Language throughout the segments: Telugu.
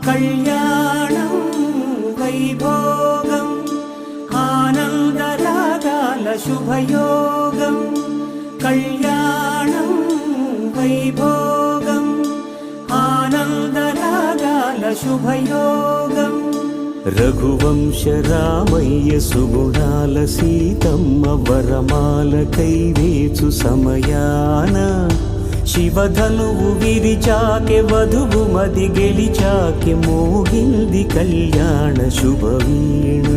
కళ్యాణం వైభోగం ఆనందరాగాల శుభయోగం కళ్యాణం వైభోగం ఆనందరాగాల శుభయోగం రఘువంశ రామయ్య సుగుణాల సీతమ్మ వరమాల కైవేచు సమయాన శివధనువు విరిచాకె వధువు మది గెలిచాకె మోగింది కళ్యాణ శుభవీణ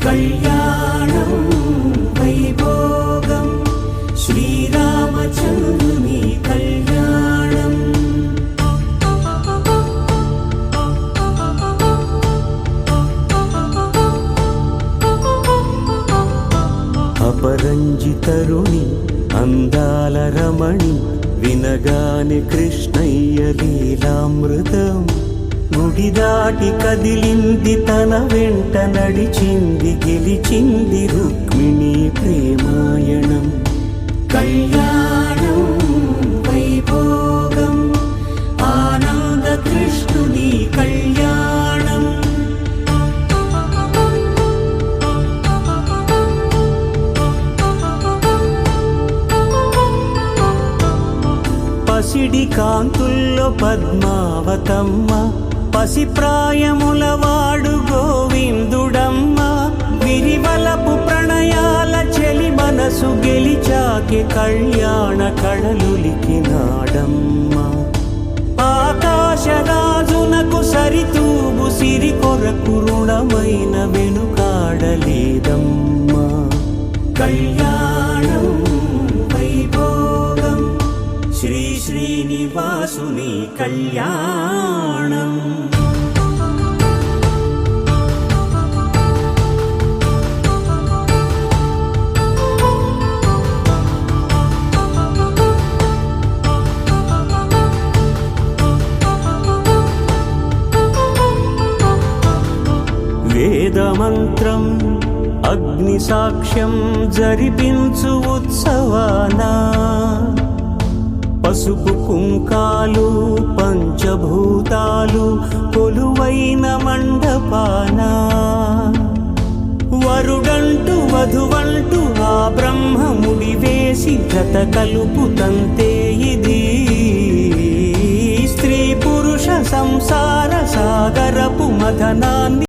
కళ్యాణం వైభోగం శ్రీరామచంద్రుని కళ్యాణం అపరంజి తరుణి అందాల రమణి వినగానే కృష్ణయ్య లీలామృతం గుడి దాటి కదిలింది తన వెంట నడిచింది గెలిచింది రుక్మిణి ప్రేమాయణం కళ్యాణం వైభోగం ఆనంద కృష్ణుని కళ్యాణం పసిడి కాంతుల్లో పద్మావతమ్మ పసిప్రాయముల వాడు గోవిందుడమ్మ విరివలపు ప్రణయాల చెలి మనసు గెలిచాకె కళ్యాణ కళలులికినాడమ్మ ఆకాశరాజునకు సరితూబు సిరి కొరకు రుణమైన వెనుకాడలేదమ్మ కళ్యాణం వైభోగం శ్రీ శ్రీనివాసుని కళ్యాణం వేదమంత్రం అగ్ని సాక్ష్యం జరిపించు ఉత్సవానా పసుపు కుంకాలు పంచభూతాలు కొలువైన మండపాన వరుడంటూ వధువంటూ ఆ బ్రహ్మముడి వేసి జత కలుపుతంతే ఇది స్త్రీ పురుష సంసార సాగరపు మథనాన్ని